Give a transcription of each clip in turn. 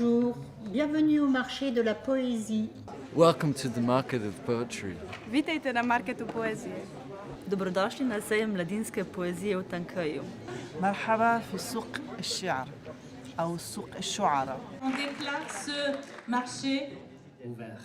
Bonjour, bienvenue au marché de la poésie. Welcome to the market of poetry. Witajte na marketu poezije. Dobrodošli na sejem mladinske poezije u Tankaju. مرحبا في سوق الشعر أو سوق الشعراء. On déclare ce marché ouvert.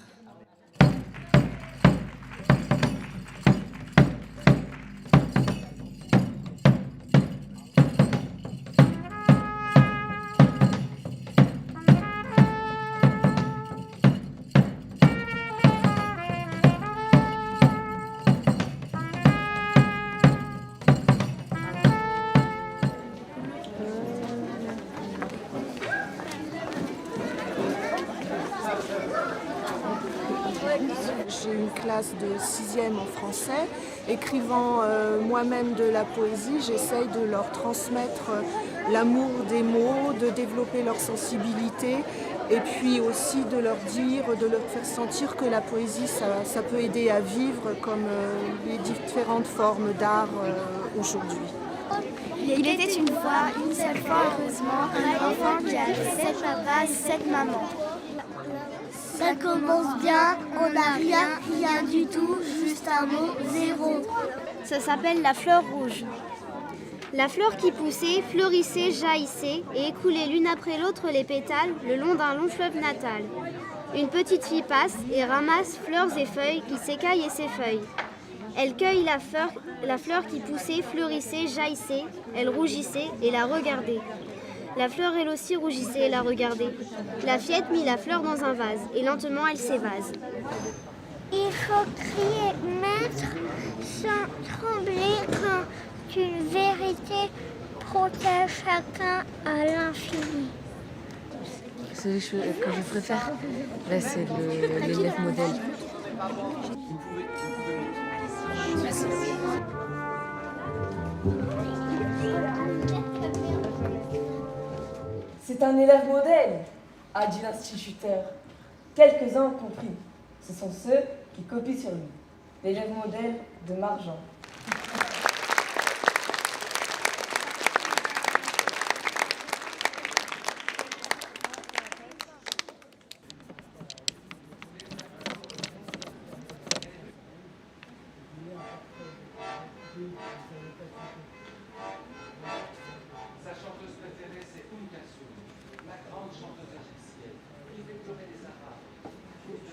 J'ai une classe de 6e en français. Écrivant moi-même de la poésie, j'essaye de leur transmettre l'amour des mots, de développer leur sensibilité et puis aussi de leur dire, de leur faire sentir que la poésie, ça peut aider à vivre comme les différentes formes d'art aujourd'hui. Il était une fois, une seule fois, heureusement, un enfant qui avait 7 papas, 7 mamans. Ça commence bien, on n'a rien du tout, juste un mot, zéro. Ça s'appelle la fleur rouge. La fleur qui poussait, fleurissait, jaillissait et écoulait l'une après l'autre les pétales le long d'un long fleuve natal. Une petite fille passe et ramasse fleurs et feuilles qui s'écaillent et s'effeuillent. Elle cueille la fleur qui poussait, fleurissait, jaillissait, elle rougissait et la regardait. La fleur elle aussi rougissait et la regardait. La fillette mit la fleur dans un vase et lentement elle s'évase. Il faut crier maître sans trembler quand une vérité protège chacun à l'infini. Celui que je préfère, là, c'est l'élève modèle. C'est un élève modèle, a dit l'instituteur. Quelques-uns ont compris. Ce sont ceux qui copient sur lui. L'élève modèle de Marjan. Sa chanteuse préférée, c'est la grande chanteuse égyptienne. Il fait pleurer les Arabes.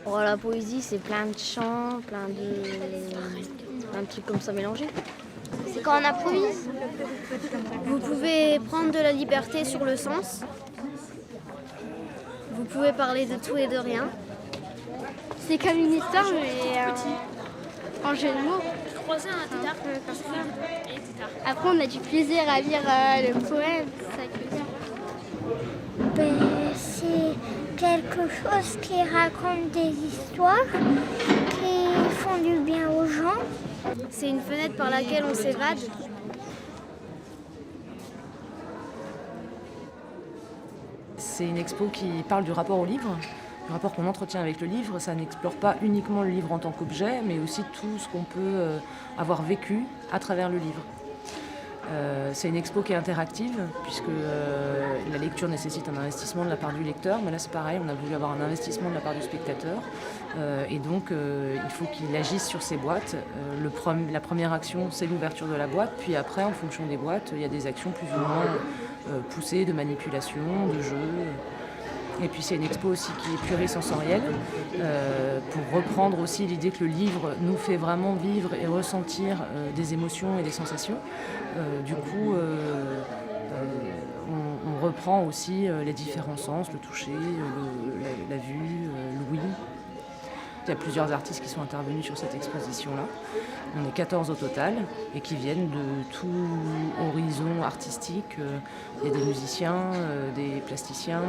Bon, la poésie, c'est plein de chants, plein de trucs comme ça mélangés. C'est quand on improvise. Vous pouvez prendre de la liberté sur le sens. Vous pouvez parler de tout et de rien. C'est comme une histoire, mais en jeu de mots. Après, on a du plaisir à lire le poème. C'est ça que je veux dire. C'est quelque chose qui raconte des histoires, qui font du bien aux gens. C'est une fenêtre par laquelle on s'évade. C'est une expo qui parle du rapport au livre, du rapport qu'on entretient avec le livre. Ça n'explore pas uniquement le livre en tant qu'objet, mais aussi tout ce qu'on peut avoir vécu à travers le livre. C'est une expo qui est interactive, puisque la lecture nécessite un investissement de la part du lecteur, mais là c'est pareil, on a voulu avoir un investissement de la part du spectateur, et donc il faut qu'il agisse sur ces boîtes. La première action, c'est l'ouverture de la boîte, puis après, en fonction des boîtes, il y a des actions plus ou moins poussées de manipulation, de jeu. Et puis c'est une expo aussi qui est plurisensorielle, pour reprendre aussi l'idée que le livre nous fait vraiment vivre et ressentir des émotions et des sensations. Du coup, on reprend aussi les différents sens, le toucher, la vue, l'ouïe. Il y a plusieurs artistes qui sont intervenus sur cette exposition-là. On est 14 au total et qui viennent de tout horizon artistique. Il y a des musiciens, des plasticiens,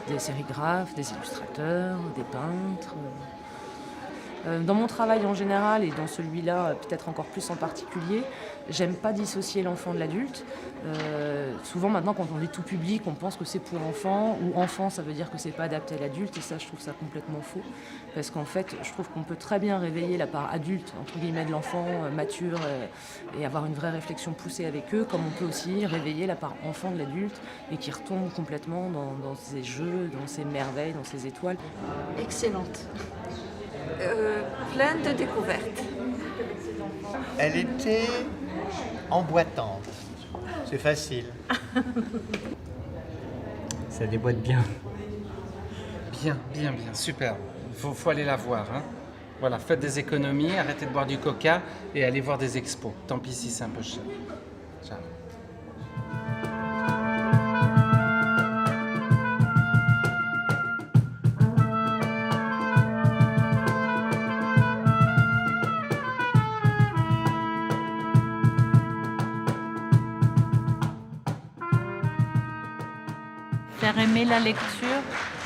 des sérigraphes, des illustrateurs, des peintres. Dans mon travail en général, et dans celui-là peut-être encore plus en particulier, j'aime pas dissocier l'enfant de l'adulte. Souvent maintenant quand on est tout public, on pense que c'est pour enfants, ou enfant ça veut dire que c'est pas adapté à l'adulte, et ça je trouve ça complètement faux. Parce qu'en fait je trouve qu'on peut très bien réveiller la part adulte, entre guillemets, de l'enfant, mature, et avoir une vraie réflexion poussée avec eux, comme on peut aussi réveiller la part enfant de l'adulte, et qui retombe complètement dans ses jeux, dans ses merveilles, dans ses étoiles. Excellente. Pleine de découvertes. Elle était emboîtante. C'est facile. Ça déboîte bien. Bien, super. Faut aller la voir. Hein. Voilà, faites des économies, arrêtez de boire du coca et allez voir des expos. Tant pis si c'est un peu cher. Ciao. Faire aimer la lecture,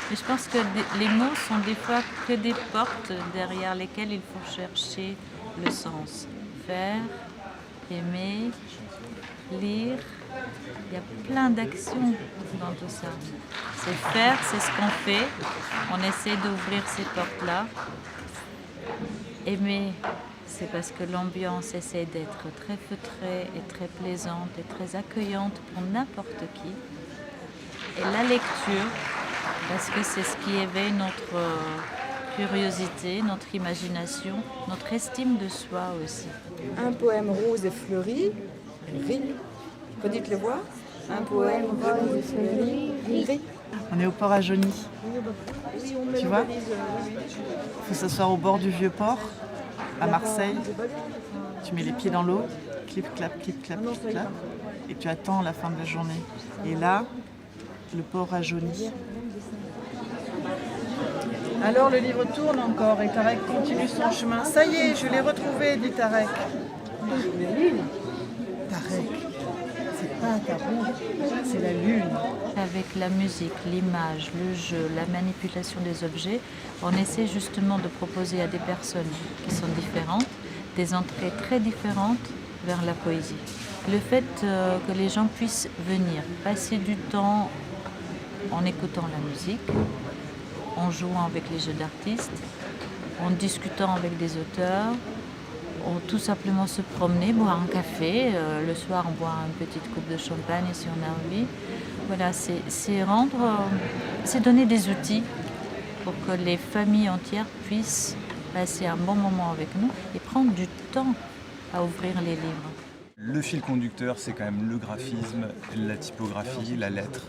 mais je pense que les mots sont des fois que des portes derrière lesquelles il faut chercher le sens. Faire, aimer, lire, il y a plein d'actions dans tout ça. C'est faire, c'est ce qu'on fait, on essaie d'ouvrir ces portes-là. Aimer, c'est parce que l'ambiance essaie d'être très feutrée et très plaisante et très accueillante pour n'importe qui. Et la lecture, parce que c'est ce qui éveille notre curiosité, notre imagination, notre estime de soi aussi. Un poème rose et fleuri, ri. Redites-le voir. Un poème rose et fleuri, ri. On est au port à Jauny. Tu vois, il faut s'asseoir au bord du vieux port, à Marseille. Tu mets les pieds dans l'eau, clip-clap, clip-clap, clip-clap, et tu attends la fin de la journée. Et là, le port à Jauny. Alors le livre tourne encore et Tarek continue son chemin. Ça y est, je l'ai retrouvé, dit Tarek. Tarek, c'est pas ta roue, c'est la lune. Avec la musique, l'image, le jeu, la manipulation des objets, on essaie justement de proposer à des personnes qui sont différentes des entrées très différentes vers la poésie. Le fait que les gens puissent venir, passer du temps en écoutant la musique, en jouant avec les jeux d'artistes, en discutant avec des auteurs, ou tout simplement se promener, boire un café. Le soir, on boit une petite coupe de champagne si on a envie. Voilà, c'est donner des outils pour que les familles entières puissent passer un bon moment avec nous et prendre du temps à ouvrir les livres. Le fil conducteur, c'est quand même le graphisme, la typographie, la lettre,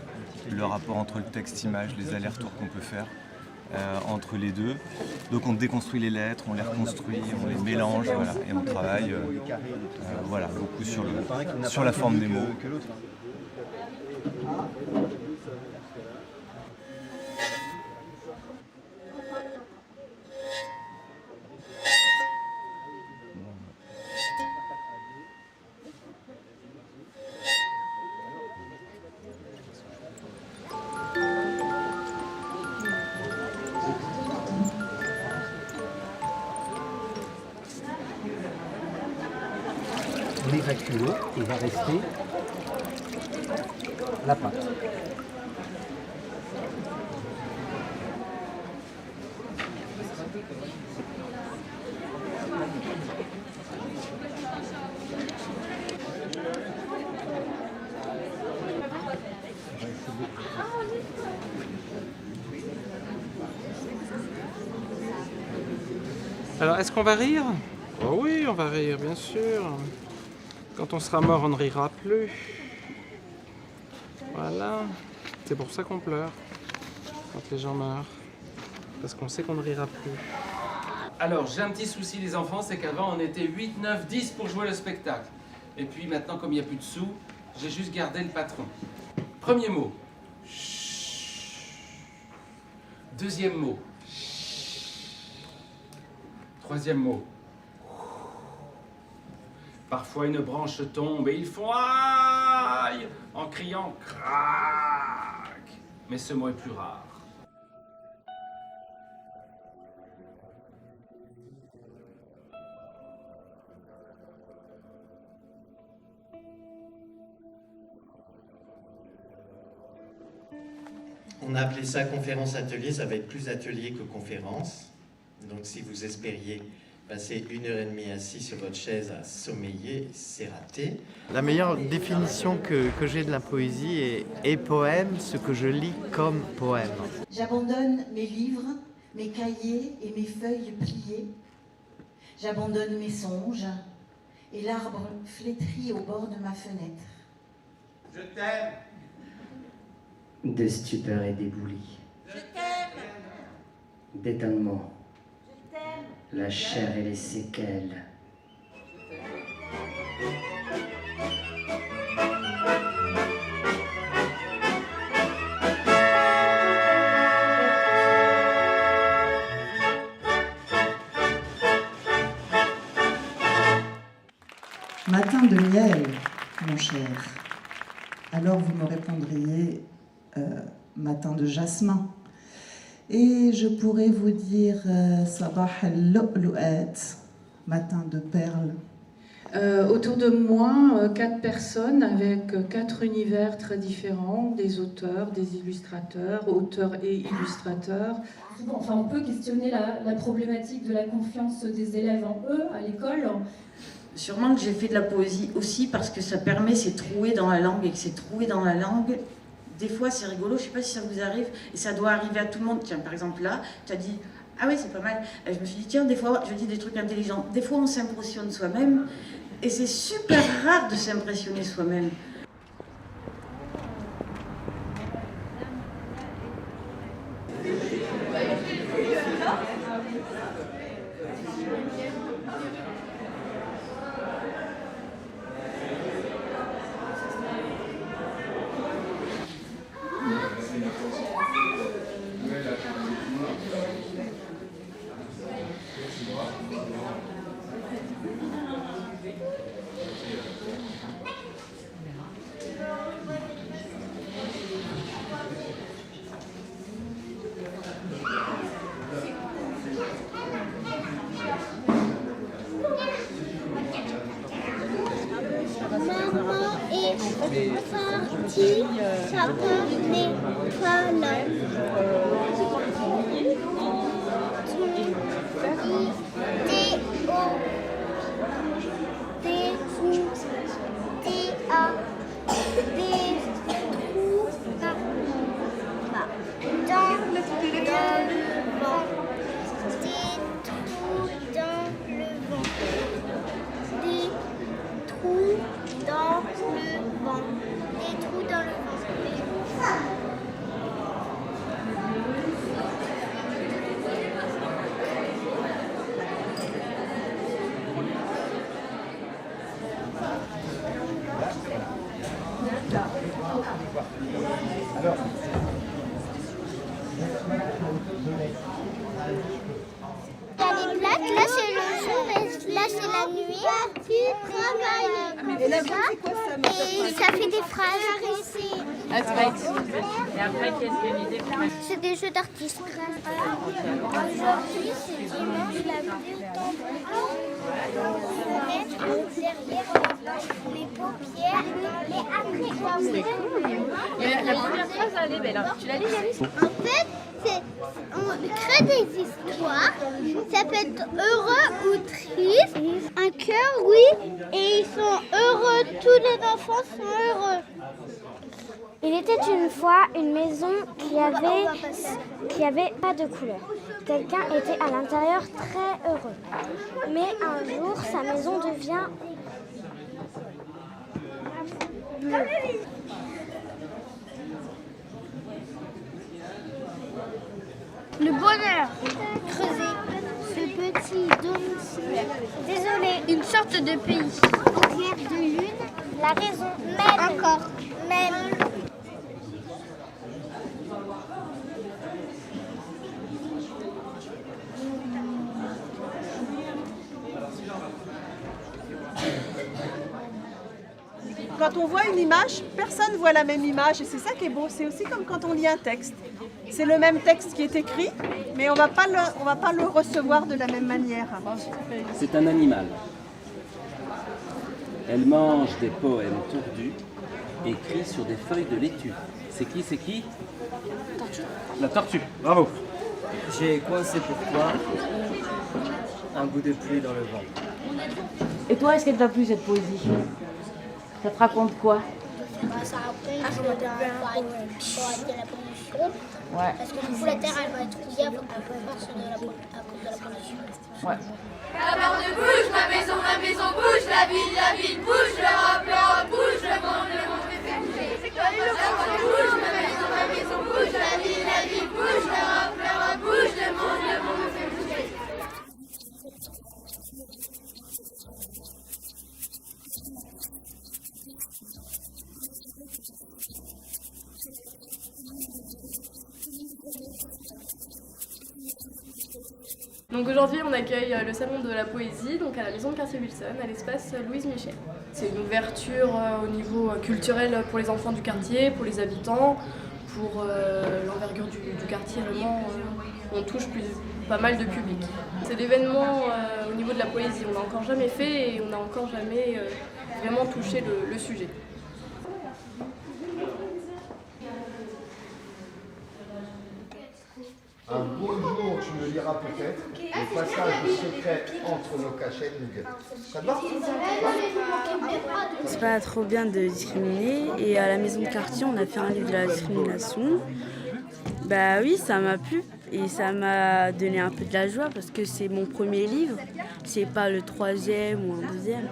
le rapport entre le texte-image, les allers-retours qu'on peut faire entre les deux. Donc on déconstruit les lettres, on les reconstruit, on les mélange, voilà, et on travaille voilà, beaucoup sur la forme des mots. On évacue l'eau et il va rester la pâte. Alors, est-ce qu'on va rire? Oh oui, on va rire, bien sûr. Quand on sera mort, on ne rira plus. Voilà. C'est pour ça qu'on pleure quand les gens meurent. Parce qu'on sait qu'on ne rira plus. Alors, j'ai un petit souci, les enfants, c'est qu'avant, on était 8, 9, 10 pour jouer le spectacle. Et puis maintenant, comme il n'y a plus de sous, j'ai juste gardé le patron. Premier mot. Deuxième mot. Troisième mot. Parfois une branche tombe et ils font aïe en criant crac. Mais ce mot est plus rare. On a appelé ça conférence-atelier, ça va être plus atelier que conférence. Donc si vous espériez passer 1h30 assis sur votre chaise à sommeiller, c'est raté. La meilleure définition que j'ai de la poésie est poème, ce que je lis comme poème. J'abandonne mes livres, mes cahiers et mes feuilles pliées. J'abandonne mes songes et l'arbre flétri au bord de ma fenêtre. Je t'aime. De stupeur et d'éboulis. Je t'aime. D'étonnement. La chair et les séquelles. Matin de miel, mon cher. Alors vous me répondriez matin de jasmin. Et je pourrais vous dire Sabah al-lu'lu'at, matin de perles. Autour de moi, 4 personnes avec 4 univers très différents, des auteurs, des illustrateurs, auteurs et illustrateurs. Enfin, on peut questionner la problématique de la confiance des élèves en eux, à l'école. Sûrement que j'ai fait de la poésie aussi parce que ça permet ces trouées dans la langue et que ces trouées dans la langue, des fois c'est rigolo, je sais pas si ça vous arrive et ça doit arriver à tout le monde. Tiens, par exemple là, tu as dit ah oui c'est pas mal. Et je me suis dit tiens, des fois je dis des trucs intelligents. Des fois on s'impressionne soi-même et c'est super rare de s'impressionner soi-même. Ça n'est pas là. Là c'est le jour et là c'est la nuit. Tu travailles et ça fait des phrases. Et après, qu'est-ce qu'il y a une idée pour mettre? C'est des jeux d'artistes. Aujourd'hui c'est dimanche, la ville tombe. Derrière les paupières et après La première phrase, elle est belle. Tu la lis, Alice? En fait, on crée des histoires. Ça peut être heureux ou triste. Un cœur, oui. Et ils sont heureux. Tous les enfants sont heureux. Il était une fois une maison qui avait pas de couleur. Quelqu'un était à l'intérieur très heureux. Mais un jour, sa maison devient bleue. Le bonheur. Creuser. Ce petit domicile. Désolé. Une sorte de pays. Au clair de lune. La raison. Même. Encore. Même. Quand on voit une image, personne ne voit la même image et c'est ça qui est beau. C'est aussi comme quand on lit un texte. C'est le même texte qui est écrit, mais on va pas le recevoir de la même manière. C'est un animal. Elle mange des poèmes tordus, écrits sur des feuilles de laitue. C'est qui? La tortue, bravo. J'ai coincé pour toi un bout de pluie dans le vent. Et toi, est-ce qu'elle t'a plu cette poésie? Ça te raconte quoi? Ça raconte la pollution. Ouais. Parce que du coup, la Terre, elle va être rouillée à cause de la pollution. Ouais. La porte bouge, ma maison bouge, la ville bouge, l'Europe bouge, le monde fait bouger. La porte bouge, ma maison bouge, la ville bouge, l'Europe bouge, le monde fait bouger. Donc aujourd'hui on accueille le salon de la poésie donc à la maison de quartier Wilson, à l'espace Louise Michel. C'est une ouverture au niveau culturel pour les enfants du quartier, pour les habitants, pour l'envergure du quartier, vraiment on touche pas mal de public. C'est l'événement au niveau de la poésie, on n'a encore jamais fait et on n'a encore jamais vraiment touché le sujet. Un beau jour, tu me liras peut-être le passage secret entre nos cachettes nous guette. Ça te va? C'est pas trop bien de discriminer et à la maison de quartier on a fait un livre de la discrimination. Bah oui, ça m'a plu et ça m'a donné un peu de la joie parce que c'est mon premier livre, c'est pas le 3e ou un 2e.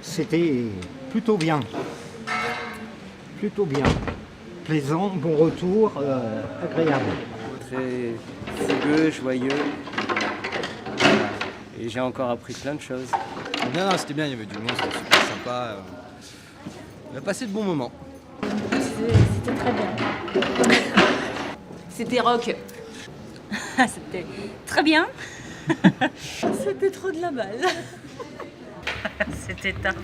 C'était plutôt bien. Plutôt bien. Plaisant, bon retour, agréable. Très fougueux, joyeux. Voilà. Et j'ai encore appris plein de choses. Non, c'était bien, il y avait du monde, c'était super sympa. On a passé de bons moments. C'était très bien. C'était rock. C'était très bien. C'était trop de la balle. C'était tard.